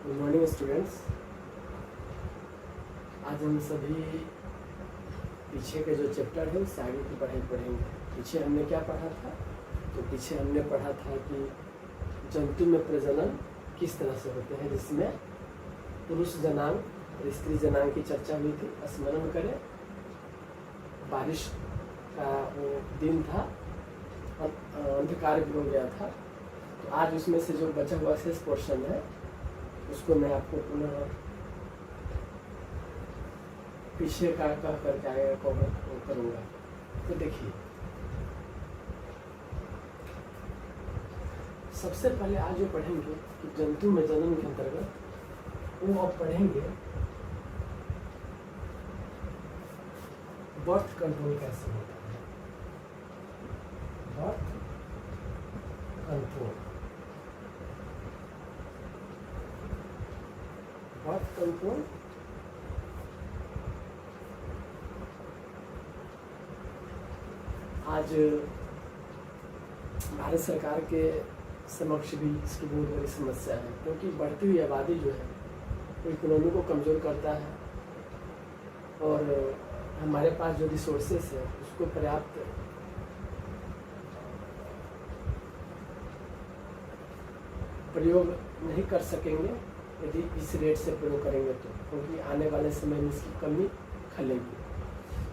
Good morning students. आज हम सभी पीछे के जो चैप्टर है उससे आगे की पढ़ाई पढ़ेंगे। पीछे हमने क्या पढ़ा था? तो पीछे हमने पढ़ा था कि जंतु में प्रजनन किस तरह से होते हैं, जिसमें पुरुष जनांग और स्त्री जनांग की चर्चा हुई थी। स्मरण करें, बारिश का वो दिन था और अंधकार भी हो गया था। तो आज उसमें से जो बचा हुआ शेष पोर्शन है उसको मैं आपको पुनः पीछे का कह करके आगे कवर करूँगा। तो देखिए, सबसे पहले आज जो पढ़ेंगे कि जंतु में जन्म के अंतर्गत वो अब पढ़ेंगे बर्थ कंट्रोल कैसे होता है। बर्थ कंट्रोल, बर्थ कंट्रोल आज भारत सरकार के समक्ष भी इसकी बहुत बड़ी समस्या है, क्योंकि बढ़ती हुई आबादी जो है वो इकोनॉमी को कमज़ोर करता है और हमारे पास जो रिसोर्सेस है उसको पर्याप्त प्रयोग नहीं कर सकेंगे यदि इस रेट से प्रयोग करेंगे तो, क्योंकि आने वाले समय में इसकी कमी खलेगी।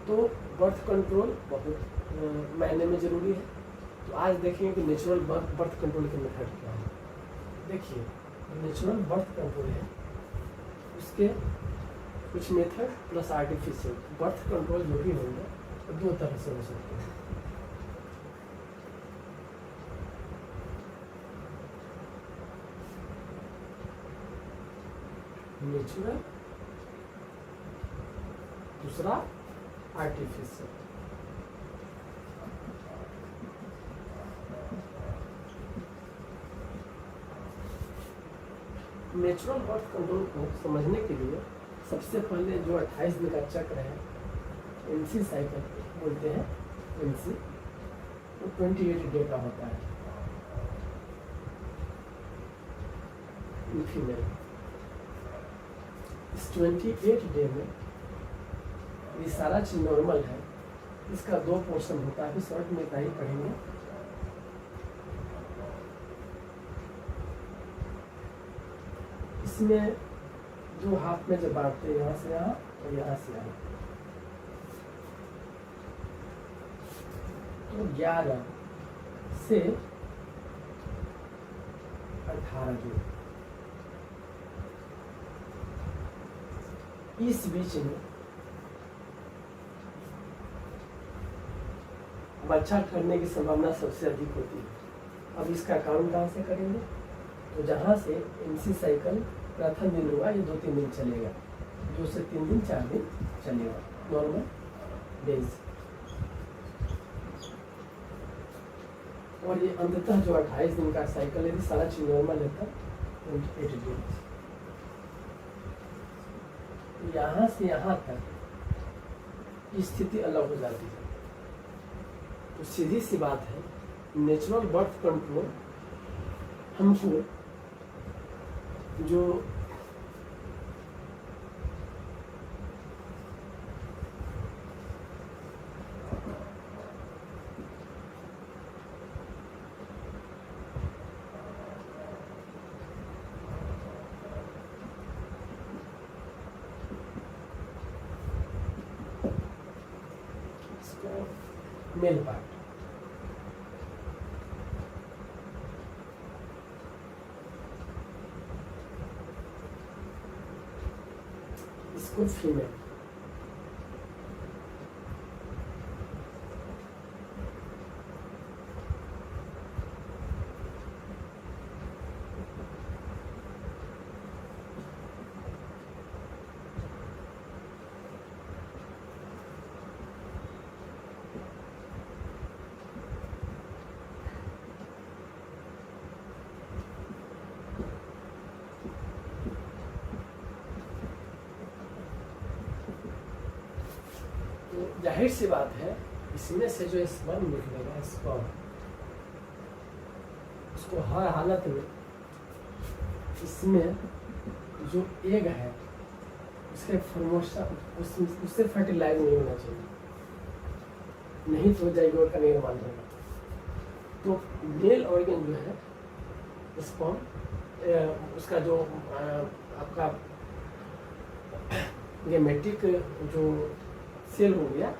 तो बर्थ कंट्रोल बहुत मायने में ज़रूरी है। तो आज देखेंगे कि नेचुरल बर्थ कंट्रोल के मेथड क्या है। देखिए, नेचुरल बर्थ कंट्रोल है उसके कुछ method plus artificial birth control जो भी होंगे तो दो तरह से हो सकते हैं। नेचुरल, दूसरा आर्टिफिशियल। नेचुरल बर्थ कंट्रोल को समझने के लिए सबसे पहले जो 28 दिन का चक्र है, एनसी साइकिल बोलते हैं, एनसी, वो 28 डे का होता है फीमेल। इस 28 डे में ये सारा चीज नॉर्मल है। इसका दो पोर्शन होता है, शॉर्ट में इतना ही पढ़ेंगे। इसमें दो हाफ में जब बांटते हैं, यहाँ से यहाँ और यहाँ से यहाँ, तो 11 से 18 दिन इस बीच में बच्चा ठहरने की संभावना सबसे अधिक होती है। अब इसका काउंट कहाँ से करेंगे? तो जहाँ से एनसी साइकिल प्रथम दिन होगा, ये 2-3 दिन चलेगा, 2 से 3 दिन 4 दिन चलेगा नॉर्मल डेज। और ये अंततः जो 28 दिन का साइकिल है, सारा चीज नॉर्मल है तब 28 डेज। यहाँ से यहाँ तक स्थिति अलग हो जाती है। तो सीधी सी बात है, नेचुरल बर्थ कंट्रोल हमको जो मेल पार्ट, इसको फीमेल। जाहिर सी बात है, इसमें से जो स्पर्म निकलेगा, स्पर्म, उसको हर हालत में इसमें जो एग है उसके उससे फर्टिलाइज नहीं होना चाहिए, नहीं तो जाइगोट का निर्माण होगा। तो मेल ऑर्गन जो है स्पर्म, उसका जो आपका गेमेटिक जो सेल हो गया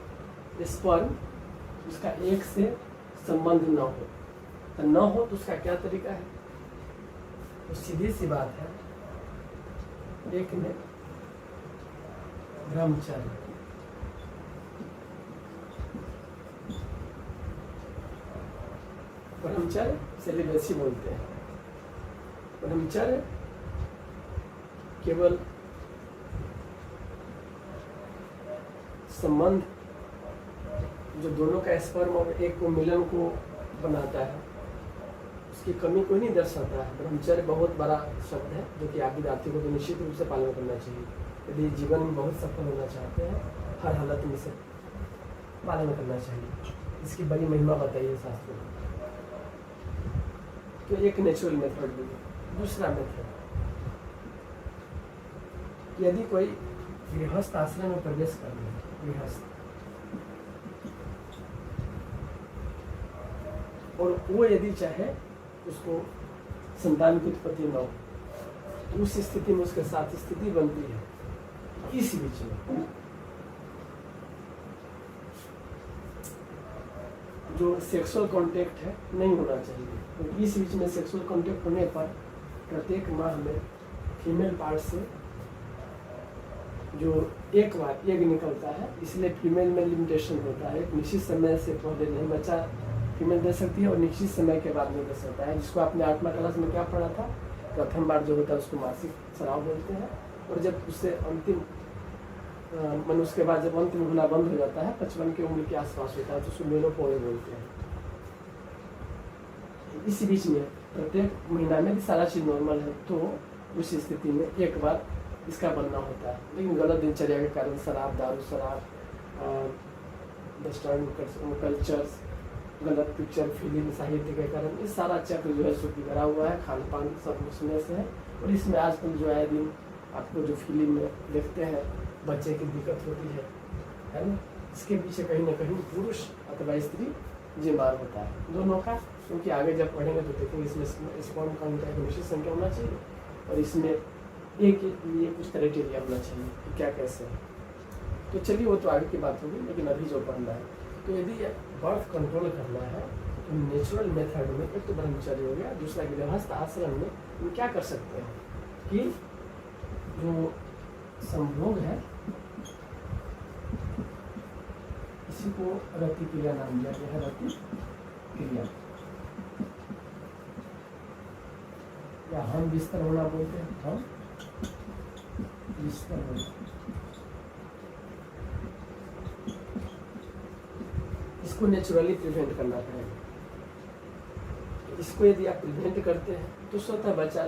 स्पर्म, उसका एक से संबंध न हो, तो न हो तो उसका क्या तरीका है? तो सीधी सी बात है, एक में ब्रह्मचर्य, ब्रह्मचर्य सेलिबेसी बोलते हैं। ब्रह्मचर्य केवल संबंध जो दोनों का स्पर्म और एक को मिलन को बनाता है, उसकी कमी को नहीं दर्शाता है। ब्रह्मचर्य बहुत बड़ा शब्द है जो कि विद्यार्थी को तो निश्चित रूप से पालन करना चाहिए। यदि जीवन में बहुत सफल होना चाहते हैं, हर हालत में से पालन करना चाहिए। इसकी बड़ी महिमा बताइए शास्त्रों में। तो एक नेचुरल मेथड भी है। दूसरा मेथड, यदि कोई गृहस्थ आश्रम में प्रवेश कर ले, गृहस्थ, और वो यदि चाहे उसको संतान की उत्पत्ति न हो, तो उस स्थिति में उसके साथ स्थिति बनती है इस बीच में जो सेक्सुअल कांटेक्ट है नहीं होना चाहिए। तो इस बीच में सेक्सुअल कांटेक्ट होने पर प्रत्येक माह में फीमेल पार्ट से जो एक बार एग निकलता है, इसलिए फीमेल में लिमिटेशन होता है। एक निश्चित समय से पहले नहीं बच्चा फीमेल दे सकती है और निश्चित समय के बाद नहीं दे सकता है, जिसको आपने 8वां क्लास में क्या पढ़ा था, प्रथम बार जो होता है उसको मासिक स्राव बोलते हैं। और जब उससे अंतिम मनुष्य के बाद जब अंतिम होना बंद हो जाता है, 55 की उम्र के आसपास होता है, तो उसको मेनोपॉज बोलते हैं। इसी बीच में प्रत्येक महीना में भी सारा चीज नॉर्मल है, तो उस स्थिति में एक बार इसका बनना होता है। लेकिन गलत दिनचर्या के कारण शराब, दारू, शराब, वेस्टर्न कल्चर्स, गलत पिक्चर, फिल्म, साहित्य के कारण ये सारा चक्र जो है सो बिगड़ा हुआ है। खान पान सब उसमें से है। और इसमें आजकल जो है दिन आपको जो फिल्म में देखते हैं बच्चे की दिक्कत होती है ना। इसके पीछे कहीं ना कहीं पुरुष अथवा स्त्री जिम्मेदार होता है, दोनों का। क्योंकि आगे जब पढ़ेंगे तो देखेंगे इसमें स्पर्म काउंट का निश्चित संख्या होना चाहिए और इसमें एक लिए कुछ क्राइटेरिया होना चाहिए कि क्या कैसे है। तो चलिए वो तो आगे की बात होगी, लेकिन अभी जो पढ़ना है, तो यदि बर्थ कंट्रोल करना है तो नेचुरल मेथड में एक तो ब्रह्मचर्य हो गया, दूसरा गृहस्थ आश्रम में हम क्या कर सकते हैं कि जो संभोग है इसी को रति क्रिया नाम दिया गया है। रति क्रिया या हम बिस्तर होना बोलते हैं, हम बिस्तर होना। इसको नेचुरली प्रिवेंट करना पड़ेगा। इसको यदि आप प्रिवेंट करते हैं तो स्वतः बच्चा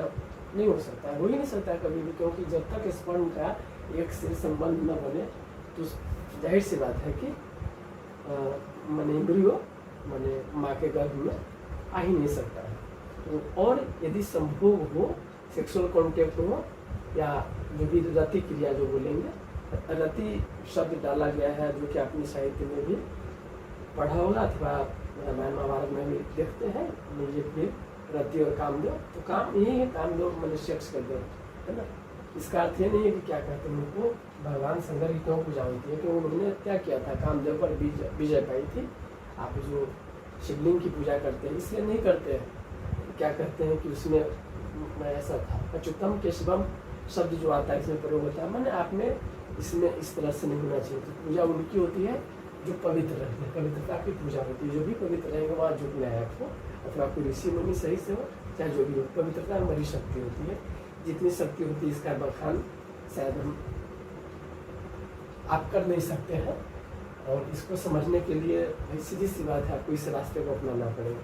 नहीं हो सकता है, हो ही नहीं सकता कभी भी, क्योंकि जब तक स्पर्म का एक से संबंध न बने तो जाहिर सी बात है कि माने एम्ब्रियो माने माँ के गर्भ में आ ही नहीं सकता है। तो और यदि संभोग हो, सेक्सुअल कॉन्टेक्ट हो, या जो भी रति क्रिया जो बोलेंगे, रति शब्द डाला गया है जो कि अपनी साहित्य में भी पढ़ा होगा अथवा रामायण महाभारत में भी देखते हैं। ये फिर रति और कामदेव, तो काम यही है, कामदेव मनुष्य कर दो, है ना। इसका अर्थ ये नहीं है कि क्या कहते हैं उनको भगवान शंकर की क्यों पूजा होती है, कि उन्होंने क्या किया था, कामदेव पर विजय पाई थी। आप जो शिवलिंग की पूजा करते हैं इसलिए नहीं करते हैं, क्या कहते हैं कि उसमें ऐसा था, अच्युतम केशवम शब्द जो आता है इसमें प्रयोग होता है, मैंने आप में इसमें इस तरह से नहीं होना चाहिए। तो पूजा उनकी होती है जो पवित्र रहते हैं, पवित्रता की पूजा होती है। जो भी पवित्र रहेगा वहाँ झुकना है आपको, अथवा कोई ऋषि मुनि सही से हो चाहे जो भी हो, पवित्रता में बड़ी शक्ति होती है। जितनी शक्ति होती है इसका बखान शायद हम आप कर नहीं सकते हैं, और इसको समझने के लिए सीधी सी बात है, आपको इस रास्ते को अपनाना पड़ेगा,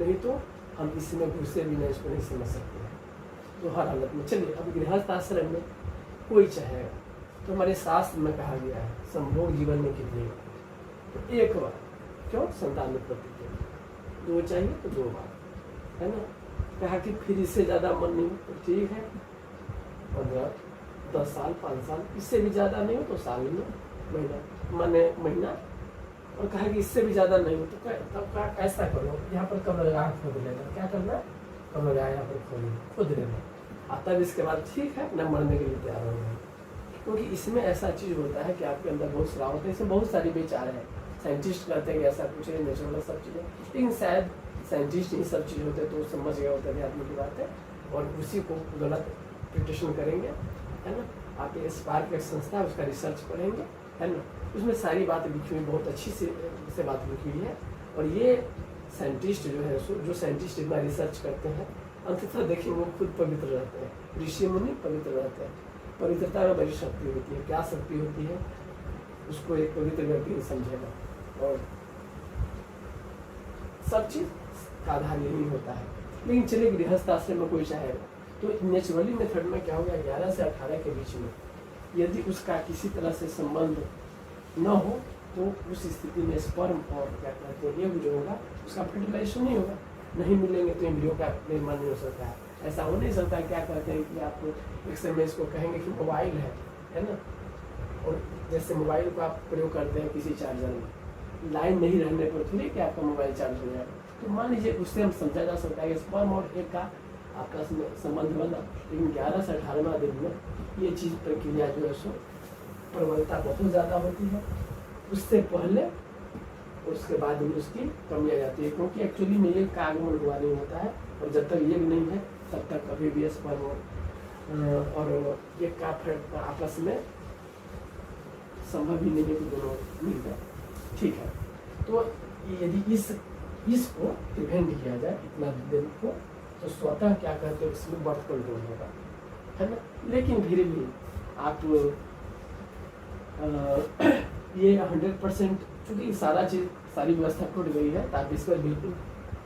नहीं तो हम इसमें घुसे बिना इसको नहीं समझ सकते हैं। तो हर हालत में चलिए, अब गृहस्थ आश्रम में कोई चाहेगा तो हमारे शास्त्र में कहा गया है संभोग जीवन में कितनी, तो एक बार, क्यों, संतान उत्पत्ति के लिए 2 चाहिए तो 2 बार, है ना। कहा कि फिर इससे ज़्यादा मन नहीं, तो ठीक है, 15, 10 साल, 5 साल, इससे भी ज़्यादा नहीं हो तो साल में, महीना माने महीना, और कहा कि इससे भी ज़्यादा नहीं हो तो तब का ऐसा करो, यहाँ पर कब लगा खोद लेना, क्या करना, कब लगा यहाँ पर खोद लेना, तब इसके बाद ठीक है न मरने के लिए तैयार हो गए। क्योंकि इसमें ऐसा चीज़ होता है कि आपके अंदर बहुत श्राव होता है, इसमें बहुत सारी विचार है, साइंटिस्ट कहते हैं कि ऐसा कुछ है, नेचुरल सब चीज़ें, लेकिन शायद साइंटिस्ट ये सब चीज़ होते तो समझ गया होता है आदमी की बात है, और उसी को गलत इंटरप्रिटेशन करेंगे, है ना। आप ये स्पार्क एक संस्था है, उसका रिसर्च पढ़ेंगे, है ना, उसमें सारी बातें लिखी हुई, बहुत अच्छी से बात लिखी हुई है। और ये साइंटिस्ट जो है, जो साइंटिस्ट इतना रिसर्च करते हैं, अंततः देखिए वो खुद पवित्र रहते हैं, ऋषि मुनि पवित्र रहते हैं। पवित्रता में बड़ी शक्ति होती है, क्या शक्ति होती है उसको एक पवित्र व्यक्ति समझेगा, और सब चीज़ का आधार यही होता है। लेकिन चलिए गृहस्थ आश्रम में कोई चाहेगा तो नेचुरली मेथड में क्या होगा, 11 से 18 के बीच में यदि उसका किसी तरह से संबंध न हो तो उस स्थिति में स्पर्म और क्या कहते हैं एग जो होगा उसका फर्टिलाइजेशन नहीं होगा, नहीं मिलेंगे तो एम्ब्रियो का निर्माण नहीं हो सकता है। ऐसा हो नहीं सकता है, क्या कहते हैं कि आप एक समय इसको कहेंगे कि मोबाइल है ना, और जैसे मोबाइल को आप प्रयोग करते हैं किसी चार्जर में, लाइन नहीं रहने पर थोड़ी कि आपका मोबाइल चार्ज हो जाएगा। तो मान लीजिए उससे हम समझा जा सकता है कि स्पर्म और एग का आपस में संबंध बना, लेकिन 11 से 18वां दिन में ये चीज़ प्रक्रिया जो है सो प्रबलता बहुत ज़्यादा होती है, उससे पहले उसके बाद में उसकी कमी आ जाती है, क्योंकि एक्चुअली में ये का आगमन हुआ नहीं होता है, और जब तक ये नहीं है तब तक कभी भी स्पर्म और ये का आपस में संभव ही नहीं है कि दोनों मिल जाए। ठीक है, तो यदि इसको प्रिवेंट किया जाए इतना दिन को, तो स्वतः क्या कहते हैं इसमें बर्थ कंट्रोल होगा, है ना। लेकिन फिर भी आप ये 100% चूँकि सारी व्यवस्था टूट गई है, तो आप इस पर बिल्कुल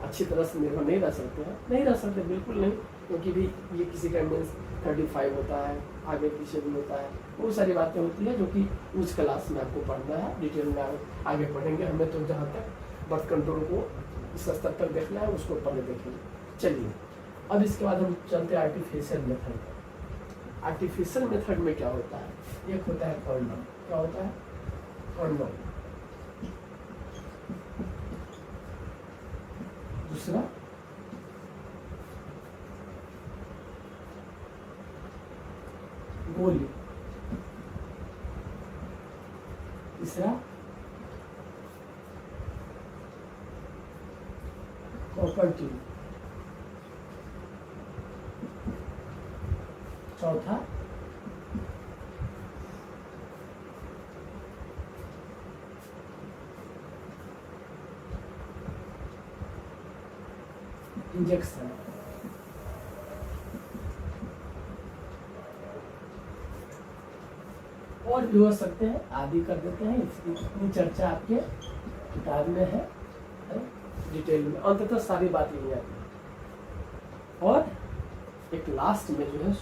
अच्छी तरह से निर्भर नहीं रह सकते, बिल्कुल नहीं, क्योंकि भी ये किसी का मीन्स 35 होता है, आगे पीछे भी होता है, बहुत सारी बातें होती है जो कि उस क्लास में आपको पढ़ना है, डिटेल में आगे पढ़ेंगे। हमें तो जहाँ तक बर्थ कंट्रोल को इस स्तर तक देखना है उसको पहले देखेंगे। चलिए अब इसके बाद हम चलते हैं आर्टिफिशियल मेथड। आर्टिफिशियल मेथड में क्या होता है, एक होता है कॉन्डम, क्या होता है कॉन्डम, दूसरा गोली, तीसरा कॉपर ट्यूब, चौथा इंजेक्शन। और भी हो सकते हैं, आदि कर देते हैं, इसकी इतनी चर्चा आपके किताब में है डिटेल में, अंततः सारी बात यही आती है। और एक लास्ट में जो है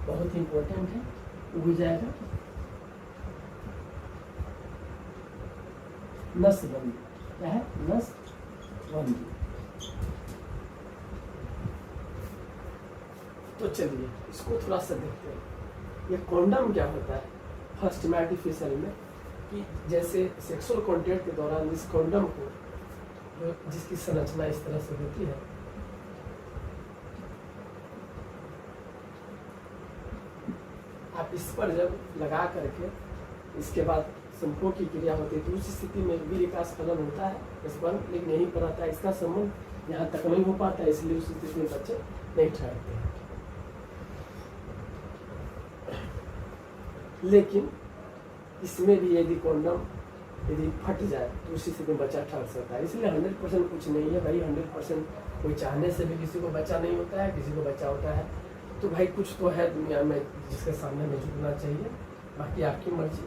बहुत ही इंपॉर्टेंट है, वो हो जाएगा नसबंदी। क्या है नसबंदी। तो चलिए इसको थोड़ा सा देखते हैं। ये कॉन्डम क्या होता है फर्स्ट में आर्टिफिशियल में, कि जैसे सेक्सुअल कॉन्टैक्ट के दौरान इस कॉन्डम को जिसकी संरचना इस तरह से होती है, आप इस पर जब लगा करके इसके बाद संभोग की क्रिया होती है तो उस स्थिति में वीर्य का स्खलन होता है, लेकिन यहीं पर आता है, इसका संबंध यहाँ तक नहीं हो पाता है, इसलिए उस स्थिति में बच्चे नहीं ठहरते हैं। लेकिन इसमें भी यदि कॉन्डम यदि फट जाए तो उसी स्थिति में बच्चा ठहर सकता है, इसलिए 100% कुछ नहीं है भाई। 100% कोई चाहने से भी किसी को बच्चा नहीं होता है, किसी को बच्चा होता है। तो भाई कुछ तो है दुनिया में जिसके सामने में झुकना चाहिए, बाकी आपकी मर्जी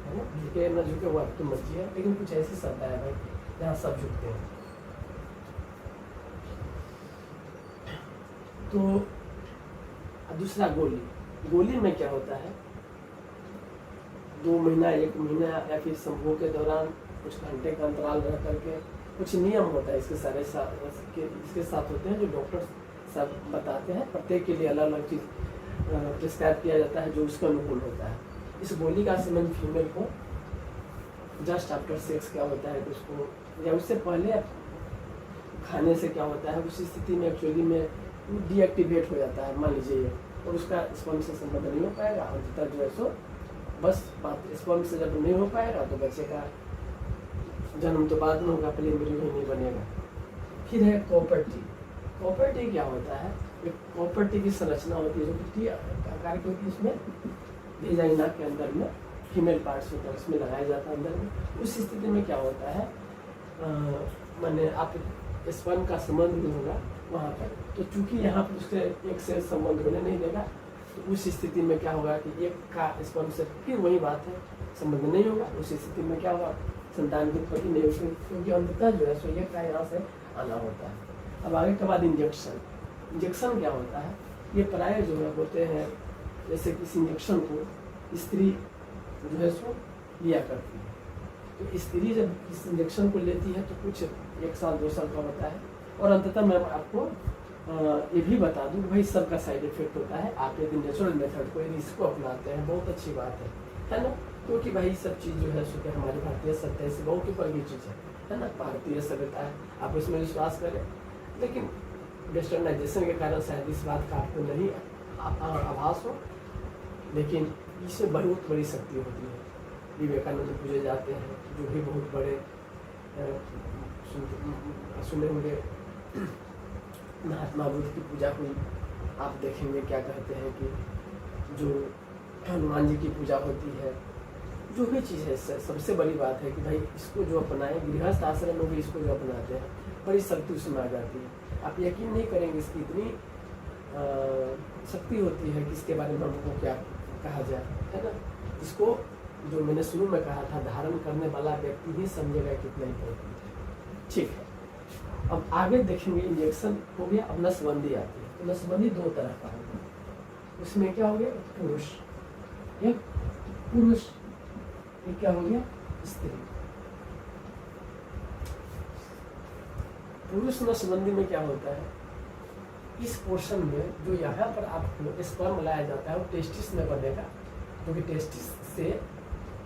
है ना, झुके ना झुके वो आपकी मर्जी है, लेकिन कुछ ऐसी सत्ता है भाई जहाँ सब झुकते हैं। तो दूसरा गोली में क्या होता है, 2 महीना 1 महीना या फिर संभोग के दौरान कुछ घंटे का अंतराल रह करके कुछ नियम होता है इसके इसके साथ होते हैं जो डॉक्टर सब बताते हैं, प्रत्येक के लिए अलग अलग चीज़ प्रिस्क्राइब किया जाता है जो उसके अनुकूल होता है। इस गोली का सेवन फीमेल को जस्ट आफ्टर सेक्स क्या होता है कि उसको या उससे पहले खाने से क्या होता है, उसी स्थिति में एक्चुअली में डीएक्टिवेट हो जाता है मान लीजिए, और उसका स्पर्म से संबंध नहीं हो पाएगा, और जितना जो है सो बस बात स्पर्म से जब नहीं हो पाएगा तो बच्चे का जन्म तो बाद में होगा, पहले मृत्यु ही नहीं बनेगा। फिर है कॉपर्टी। कॉपर्टी क्या होता है, एक कॉपर्टी की संरचना होती है जो कि टी आकार की होती है, इसमें वेजाइना के अंदर में फीमेल पार्ट्स होता है, उसमें लगाया जाता है अंदर में। उस स्थिति में क्या होता है, माने आप स्पर्म का संबंध भी होगा वहाँ पर, तो चूंकि यहाँ पर उससे एक से संबंध होने नहीं देगा, तो उस स्थिति में क्या होगा कि एक का स्पर्म से फिर वही बात है संबंध नहीं होगा। उस स्थिति में क्या होगा, संतान की उत्पत्ति नहीं होगी, क्योंकि अंततः जो है सो ये का यहाँ से आना होता है। अब आगे के बाद इंजेक्शन। इंजेक्शन क्या होता है, ये प्राय जो है होते हैं, जैसे किसी इंजेक्शन को स्त्री जो है सो लिया करती है, तो स्त्री जब इस इंजेक्शन को लेती है तो कुछ 1 साल 2 साल का होता है, और अंततः मैं आपको ये भी बता दूं भाई सबका साइड इफेक्ट होता है। आप यदि नेचुरल मेथड को यदि इसको अपनाते हैं बहुत अच्छी बात है ना, क्योंकि भाई सब चीज़ जो है सो हमारी भारतीय सभ्यता से बहुत ऊपर की चीज़ है ना, भारतीय सभ्यता है, आप इसमें विश्वास करें। लेकिन वेस्टर्नाइजेशन के कारण शायद इस बात का आपको नहीं आभास हो, लेकिन इसमें बहुत बड़ी शक्ति होती है। विवेकानंद पूजे जाते हैं, जो भी बहुत बड़े सुने होंगे, महात्मा बुद्ध की पूजा हुई, आप देखेंगे क्या कहते हैं कि जो हनुमान जी की पूजा होती है, जो भी चीज़ है सबसे बड़ी बात है कि भाई इसको जो अपनाएं, गृहस्थ आश्रम में भी इसको जो अपनाते हैं बड़ी शक्ति उसमें आ जाती है। आप यकीन नहीं करेंगे इसकी इतनी शक्ति होती है कि इसके बारे में हमको क्या कहा जाए, है ना। इसको जो मैंने शुरू में कहा था, धारण करने वाला व्यक्ति ही समझेगा कितना इम्पोर्टेंट है। ठीक है, अब आगे देखेंगे इंजेक्शन हो गया। अब नसबंदी आती है, तो नसबंदी 2 तरह का होगा। उसमें क्या हो गया, पुरुष, एक पुरुष, ये क्या हो गया, स्त्री। पुरुष नसबंदी में क्या होता है, इस पोर्शन में जो यहाँ पर आपको स्पर्म लाया जाता है वो टेस्टिस में बनेगा, क्योंकि टेस्टिस से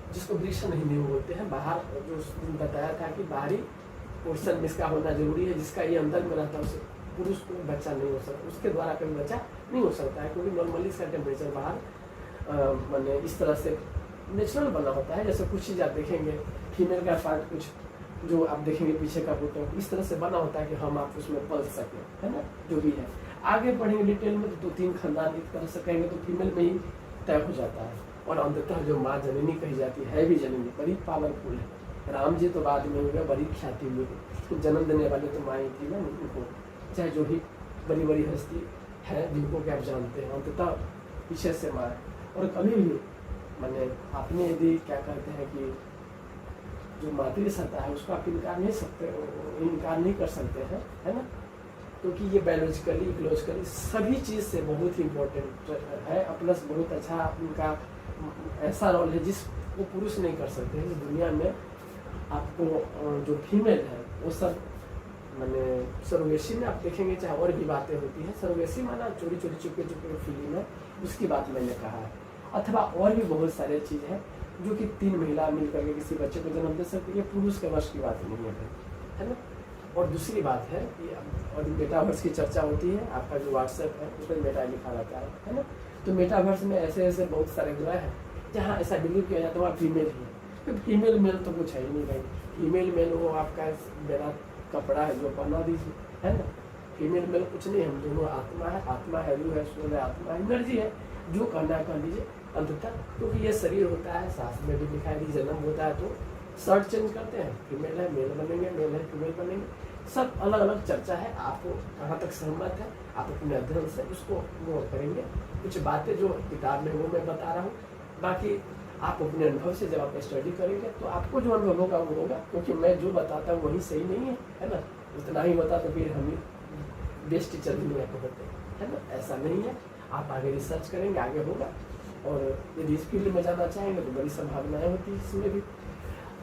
जिसको वृषण हिंदी में बोलते हैं, बाहर जो बताया था कि बाहरी पोर्शन में इसका होना जरूरी है, जिसका ये अंदर में रहता है उसे पुरुष को बच्चा नहीं हो सकता, उसके द्वारा कभी बच्चा नहीं हो सकता है, क्योंकि नॉर्मली इसका टेम्परेचर बाहर माने इस तरह से नेचुरल बना होता है। जैसे कुछ चीज़ आप देखेंगे, फीमेल का पार्ट कुछ जो आप देखेंगे पीछे का फोटो इस तरह से बना होता है कि हम आप उसमें पल सकें, है ना, जो भी है। आगे बढ़ेंगे डिटेल में तो 2-3 खानदान एक तरह से कहेंगे तो फीमेल में ही तय हो जाता है, और अंततः जो माँ जननी कही जाती है भी जननी, बड़ी पावरफुल है। राम जी तो बाद में हो गया, बड़ी ख्याति हुई, तो जन्म देने वाले तो माँ ही थी ना उनको, चाहे जो भी बड़ी बड़ी हस्ती है जिनको कि आप जानते हैं, अंततः पीछे से माँ है। और कभी भी मैंने आपने यदि क्या कहते हैं कि जो मातृ सत्ता है उसको आप इनकार नहीं कर सकते हैं, है ना, क्योंकि ये बायोलॉजिकली इकोलॉजिकली सभी चीज़ से बहुत ही इम्पोर्टेंट है, प्लस बहुत अच्छा उनका ऐसा रोल है जिसको पुरुष नहीं कर सकते हैं। दुनिया में आपको जो फीमेल है वो सब मैंने सरोगेसी में आप देखेंगे, चाहे और भी बातें होती हैं, सरोगेसी माना चोरी चोरी चुपके चुपके फीलिंग है, उसकी बात मैंने कहा है। अथवा और भी बहुत सारे चीज़ है जो कि 3 महिला मिलकर के किसी बच्चे को जन्म दे सकती है, पुरुष के वश की बात नहीं है ना। और दूसरी बात है कि और मेटावर्स की चर्चा होती है, आपका जो व्हाट्सएप है उसमें मेटा लिखा रहता है ना, तो मेटावर्स में ऐसे ऐसे बहुत सारे ग्रह हैं जहाँ ऐसा बिलीव किया जाता है वहाँ फीमेल ही है, क्योंकि फीमेल मेल तो कुछ है ही नहीं भाई। फीमेल मेल वो आपका मेरा कपड़ा है जो पहना दीजिए, है ना। फीमेल मेल कुछ नहीं, हम दोनों आत्मा है रूह है सोल है, आत्मा है एनर्जी है, जो कहना है कह दीजिए अंततः। क्योंकि ये शरीर होता है, शास्त्र में भी लिखा है कि जन्म होता है तो शर्ट चेंज करते हैं, फीमेल है मेल बनेंगे, मेल है फीमेल बनेंगे, सब अलग अलग चर्चा है। आपको कहाँ तक सहमत है आप अपने अध्ययन से उसको नोट करेंगे। कुछ बातें जो किताब में वो मैं बता रहा हूँ, बाकी आप अपने अनुभव से जब आप स्टडी करेंगे तो आपको जो अनुभव होगा वो होगा, क्योंकि मैं जो बताता हूँ वही सही नहीं है ना। उतना ही होता तो फिर हम बेस्ट टीचर भी नहीं आपको होते, है ना, ऐसा नहीं है। आप आगे रिसर्च करेंगे आगे होगा, और यदि इस फील्ड में जाना चाहेंगे तो बड़ी संभावनाएं होती है इसमें भी।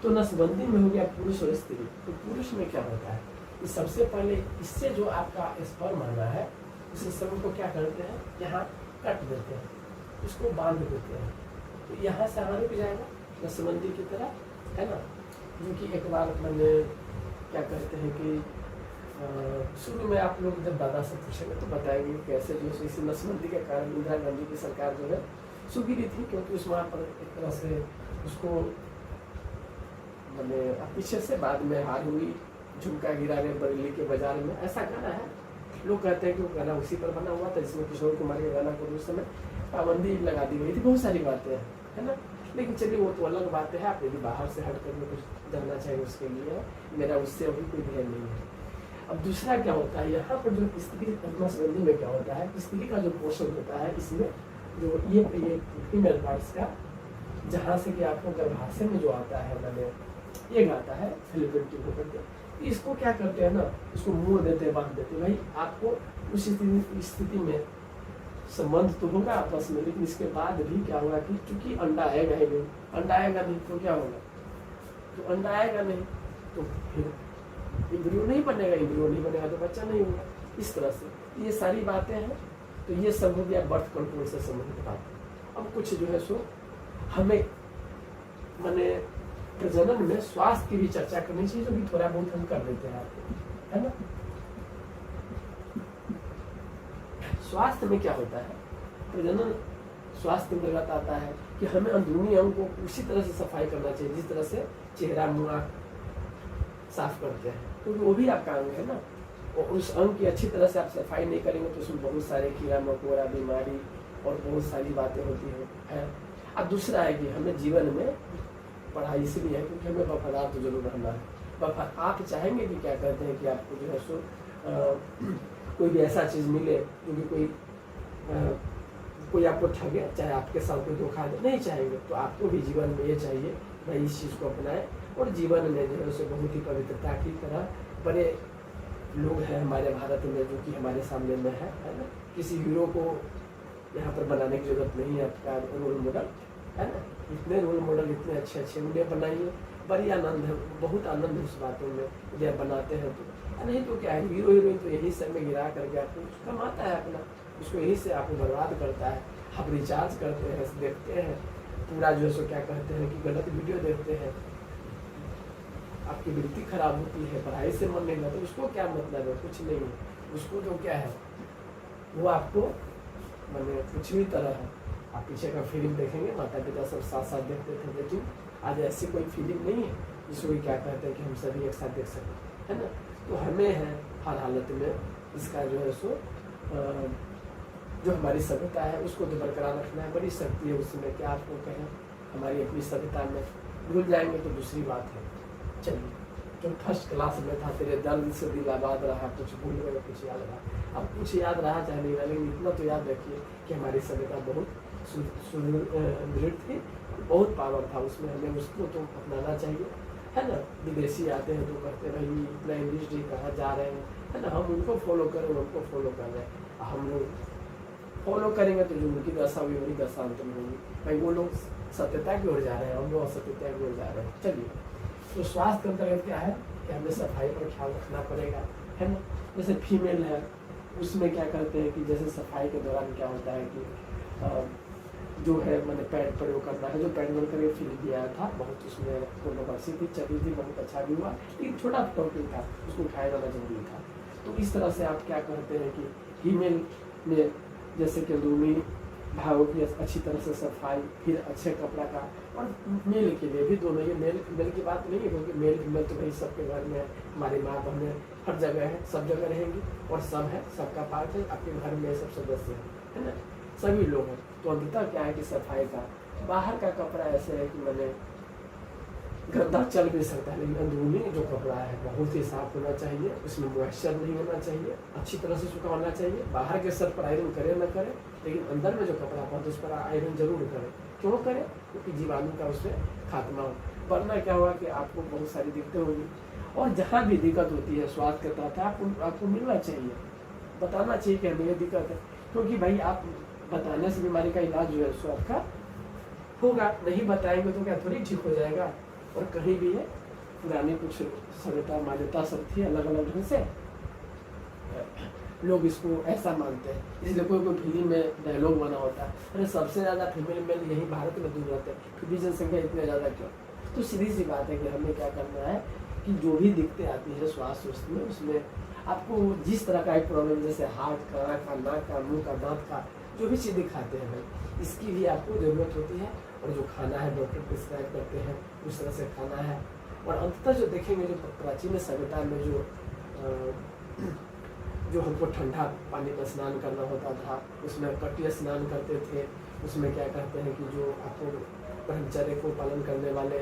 तो नसबंदी में हो गया पुरुष और स्त्री। तो पुरुष में क्या होता है कि सबसे पहले इससे जो आपका स्पर्म आना है उस स्पर्म को क्या करते हैं, यहाँ कट देते हैं, इसको बांध देते हैं, तो यहाँ से आगे भी जाएगा नसबंदी की तरह, है ना। जो कि एक बार मैंने क्या कहते हैं कि शुरू में आप लोग जब दादा से पूछेंगे तो बताएंगे कैसे जो इस नसबंदी के कारण इंदिरा गांधी की सरकार जो है सुगिरी थी, क्योंकि उस वहाँ पर एक तरह से उसको मैंने पीछे से बाद में हार हुई, झुमका गिरा रहे बरेली के बाजार में, ऐसा गाना है। लोग कहते हैं कि वो गाना उसी पर बना हुआ था जिसमें किशोर कुमार के गाना को उस समय पाबंदी लगा दी गई थी। बहुत सारी बातें हैं, है ना, लेकिन चलिए वो तो अलग बात है। आप यदि बाहर से हट कर कुछ जानना चाहिए उसके लिए, मेरा उससे अभी कोई ध्यान नहीं है। अब दूसरा क्या होता है यहाँ पर जो स्त्री नसबंदी में क्या होता है, स्त्री का जो पोषण होता है इसमें जो ये फीमेल पार्ट्स का, जहाँ से कि आपको गर्भाशय में जो आता है मैंने ये आता है फिलिपिन ट्यूब होकर के, इसको क्या करते हैं ना, इसको मोड़ देते हैं, बांध देते हैं। भाई आपको उस स्थिति में संबंध तो होगा आपस में, लेकिन इसके बाद भी क्या होगा कि चूंकि अंडा आएगा ही नहीं, अंडा आएगा नहीं तो क्या होगा, तो अंडा आएगा नहीं तो फिर एम्ब्रियो नहीं बनेगा, एम्ब्रियो नहीं बनेगा तो बच्चा नहीं होगा। इस तरह से ये सारी बातें हैं। तो ये सब हो गया बर्थ कंट्रोल से संबंधित बात। अब कुछ जो है सो हमें माने प्रजनन में स्वास्थ्य की भी चर्चा करनी चाहिए, जो भी थोड़ा बहुत हम कर लेते हैं आपको, है ना। स्वास्थ्य में क्या होता है, प्रजनन स्वास्थ्य में आता है कि हमें अंदरूनी अंग को उसी तरह से सफाई करना चाहिए जिस तरह से चेहरा मुंह साफ करते हैं, क्योंकि वो भी आपका अंग है ना। और उस अंग की अच्छी तरह से आप सफाई नहीं करेंगे तो उसमें बहुत सारे कीड़ा मकोड़ा बीमारी और बहुत सारी बातें होती हैं। अब दूसरा है कि हमें जीवन में पढ़ाई इसलिए है क्योंकि हमें वफादार तो जरूर रहना है। आप चाहेंगे कि क्या कहते हैं कि आपको जो है सो कोई भी ऐसा चीज़ मिले जो कि कोई आपको ठगे, चाहे आपके साथ कोई धोखा दे, नहीं चाहेंगे। तो आपको भी जीवन में ये चाहिए भाई इस चीज़ को अपनाएं, और जीवन में जो है उसे बहुत ही पवित्रता की तरह बड़े लोग हैं हमारे भारत में जो कि हमारे सामने में है ना। किसी हीरो को यहाँ पर बनाने की जरूरत नहीं है, आपका रोल मॉडल है ना। इतने रोल मॉडल इतने अच्छे अच्छे उन्हें बनाइए, बड़ी आनंद है, बहुत आनंद है उस बातों में यदि आप बनाते हैं तो। नहीं तो क्या है, हीरो हीरोइन तो यही सब में गिरा करके आपको कमाता है अपना, उसको यही से आपको बर्बाद करता है। आप रिचार्ज करते हैं, देखते हैं पूरा जो है सो क्या कहते हैं कि गलत वीडियो देखते हैं, आपकी वृत्ति खराब होती है, पढ़ाई से मन नहीं लगता, उसको क्या मतलब है, कुछ नहीं है। उसको जो क्या है वो आपको मैंने कुछ भी तरह है। आप पीछे का फिल्म देखेंगे, माता पिता सब साथ साथ देखते थे, लेकिन आज ऐसी कोई फिल्म नहीं है जिसको क्या कहते हैं कि हम सभी एक साथ देख सकें, है ना। तो हमें है हर हालत में इसका जो है सो जो हमारी सभ्यता है उसको तो बरकरार रखना है। बड़ी शक्ति है उसमें, क्या आपको कहें, हमारी अपनी सभ्यता में भूल जाएंगे तो दूसरी बात है। चलिए, जो फर्स्ट क्लास में था तेरे दर्द से दिल आबाद रहा, कुछ भूल गए कुछ याद रहा। अब कुछ याद रहा चाहे नहीं रहा, लेकिन इतना तो याद रखिए कि हमारी सभ्यता बहुत सुदृढ़ थी, बहुत पावर था उसमें, हमें उसको तो अपनाना चाहिए, है ना। विदेशी आते हैं तो कहते हैं भाई इतना इंग्लिश डी कहाँ जा रहे हैं, है ना। हम उनको फॉलो करें, उनको फॉलो कर रहे हैं, हम लोग फॉलो करेंगे तो जो उनकी दशा हुई वही दशा अंत में होगी। भाई वो लोग सत्यता की ओर जा रहे हैं, हम लोग असत्यता की ओर जा रहे हैं। चलिए, तो स्वास्थ्य के अंतर्गत क्या है कि हमें सफाई पर ख्याल रखना पड़ेगा, है ना। जैसे फीमेल है उसमें क्या करते हैं कि जैसे सफाई के दौरान क्या होता है कि जो है मैंने पैड प्रयोग करना है, जो पैड बन करके फिल्म भी आया था, बहुत उसमें कंट्रोवर्सी थी, चली थी, बहुत अच्छा भी हुआ, लेकिन छोटा टॉपिक था, उसको उठाया जाना जरूरी था। तो इस तरह से आप क्या करते हैं कि फीमेल में जैसे कि अंदरूनी भावों की अच्छी तरह से सफाई, फिर अच्छे कपड़ा का, और मेल के लिए भी दोनों, ये मेल फीमेल की बात नहीं है क्योंकि मेल फीमेल तो भाई सबके घर में है, हमारी माँ बहनें हर जगह है, सब जगह रहेंगी और सब है, सबका पार्ट है, आपके घर में सब सदस्य है ना, सभी लोग हैं। तो अंततः क्या है कि सफाई का, बाहर का कपड़ा ऐसे है कि मैंने गंदा चल भी सकता है, लेकिन अंदरूनी जो कपड़ा है बहुत ही साफ होना चाहिए, उसमें मॉइस्चर नहीं होना चाहिए, अच्छी तरह से सूखा होना चाहिए। बाहर के शर्ट पर आयरन करे न करे, लेकिन अंदर में जो कपड़ा पहनते उस पर आयरन जरूर करें। क्यों करें? क्योंकि जीवाणु का उसमें खात्मा हो, वरना क्या होगा कि आपको बहुत सारी दिक्कतें होगी। और जहाँ भी दिक्कत होती है स्वास्थ्य के तहत आपको मिलना चाहिए, बताना चाहिए कि हमें ये दिक्कत है, क्योंकि भाई आप बताने से बीमारी का इलाज जो है सो आपका होगा, नहीं बताएंगे तो क्या थोड़ी ठीक हो जाएगा। और कहीं भी है पुरानी कुछ सभ्यता मान्यता सब थी अलग अलग ढंग से, लोग इसको ऐसा मानते हैं, इसलिए कोई कोई फिल्म में डायलॉग बना होता है, अरे सबसे ज़्यादा फीमेल मेल यही भारत में दूर रहते हैं, फिर भी जनसंख्या इतनी ज़्यादा क्यों? तो सीधी सी बात है कि हमें क्या करना है कि जो भी दिक्कतें आती है स्वास्थ्य में, उसमें आपको जिस तरह का एक प्रॉब्लम, जैसे हार्ट का, आँख का, नाक का, मुँह का, दाँत का, जो भी चीज़ दिखाते हैं भाई, इसकी भी आपको ज़रूरत होती है। और जो खाना है डॉक्टर प्रिस्क्राइब करते हैं उस तरह से खाना है। और अंततः जो देखेंगे, जो प्राचीन सभ्यता में जो हमको ठंडा पानी में स्नान करना होता था, उसमें कटिया स्नान करते थे। उसमें क्या कहते हैं कि जो आपको ब्रह्मचर्य को पालन करने वाले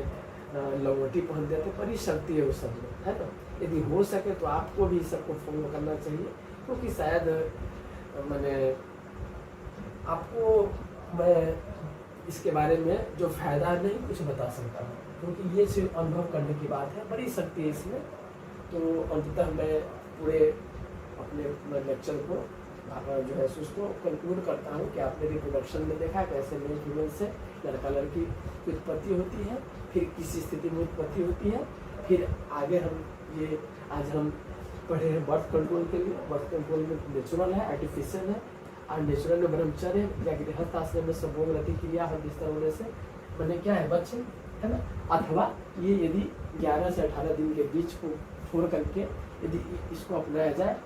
लंगोटी पहनते थे, बड़ी शक्ति है उस सब में, है ना। यदि हो सके तो आपको भी सबको फॉलो करना चाहिए, क्योंकि शायद मैंने आपको मैं इसके बारे में जो फायदा नहीं कुछ बता सकता हूँ, क्योंकि ये सिर्फ अनुभव करने की बात है, बड़ी शक्ति है इसमें। तो अंततः मैं पूरे अपने लेक्चर को जो है उसको कंक्लूड करता हूँ कि आपने रिप्रोडक्शन में देखा कैसे मेल फीमेल से लड़का लड़की की उत्पत्ति होती है, फिर किसी स्थिति में उत्पत्ति होती है, फिर आगे आज हम पढ़े हैं बर्थ कंट्रोल के लिए। बर्थ कंट्रोल में नेचुरल है, आर्टिफिशियल है, और नेचुरल में ब्रह्मचर्य या गृहस्थ आश्रम में संभोग रति क्रिया हर बिस्तर होने से मैंने क्या है बच्चे, है ना। अथवा ये यदि 11 से 18 दिन के बीच को छोड़ करके यदि इसको अपनाया जाए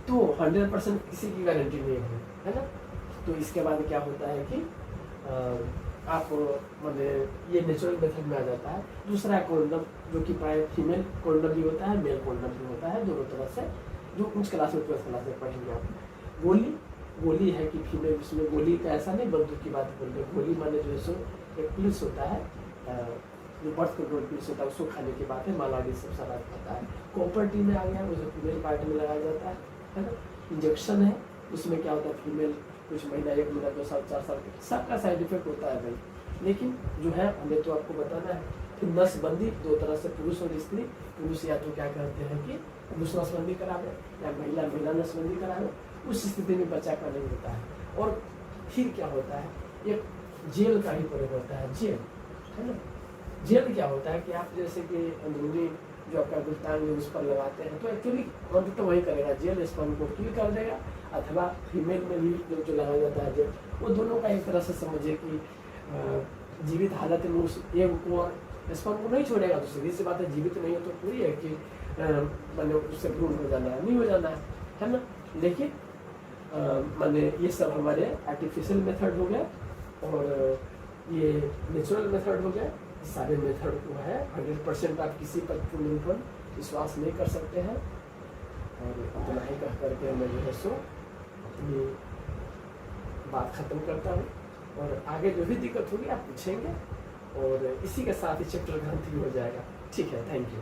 तो 100% किसी की गारंटी नहीं है ना। तो इसके बाद क्या होता है कि आप मैंने ये नेचुरल मेथड में आ जाता है। दूसरा है कोंडम, जो कि प्राय फीमेल कोंडम भी होता है, मेल कोंडम भी होता है, दोनों तरह से, जो उच्च क्लास में 12th क्लास में पढ़ेंगे आप। गोली है कि फीमेल, उसमें गोली का ऐसा नहीं बंदूक की बात बोल रहे, गोली माने जो है सो एक पिल्स होता है, जो बर्थ कंट्रोल पिल्स होता है, उसको खाने की बात है। मालाडी सब सारा पता है। कॉपर टी में आ गया, उसे फीमेल पार्ट में लगाया जाता है ना। इंजेक्शन है, उसमें क्या होता है फीमेल कुछ महीना, 1 महीना, 2 साल, 4 साल, सबका साइड इफेक्ट होता है भाई। लेकिन जो है हमें तो आपको बताना है। फिर नसबंदी 2 तरह से, पुरुष और स्त्री। पुरुष या तो क्या करते हैं कि पुरुष नसबंदी करावे या महिला नसबंदी करावे, उस स्थिति में बच्चा का नहीं होता है। और फिर क्या होता है, एक जेल का ही प्रयोग होता है, जेल, है ना। जेल क्या होता है कि आप जैसे कि अंदरूनी जो आपका गुप्तांग है उस पर लगाते हैं, तो एक्चुअली अंत तो वही करेगा, जेल स्पर्म को किल कर देगा। अथवा फीमेल में भी जो लगाया जाता है जेल, वो दोनों का एक तरह से समझिए कि जीवित हालत में उस एक को स्पर्म को नहीं छोड़ेगा। तो सीधी सी बात है, जीवित नहीं हो तो पूरी है कि मैंने उससे भ्रूण हो जाना है, नहीं हो जाना है ना। लेकिन मैंने ये सब हमारे आर्टिफिशियल मेथड हो गया और ये नेचुरल मेथड हो गया। सारे मेथड को है 100% आप किसी पर पूर्ण विश्वास नहीं कर सकते हैं। और इतना ही कह करके मैं जो है सो अपनी बात ख़त्म करता हूँ। और आगे जो भी दिक्कत होगी आप पूछेंगे, और इसी के साथ ही चैप्टर ग्रंथ भी हो जाएगा। ठीक है, थैंक यू।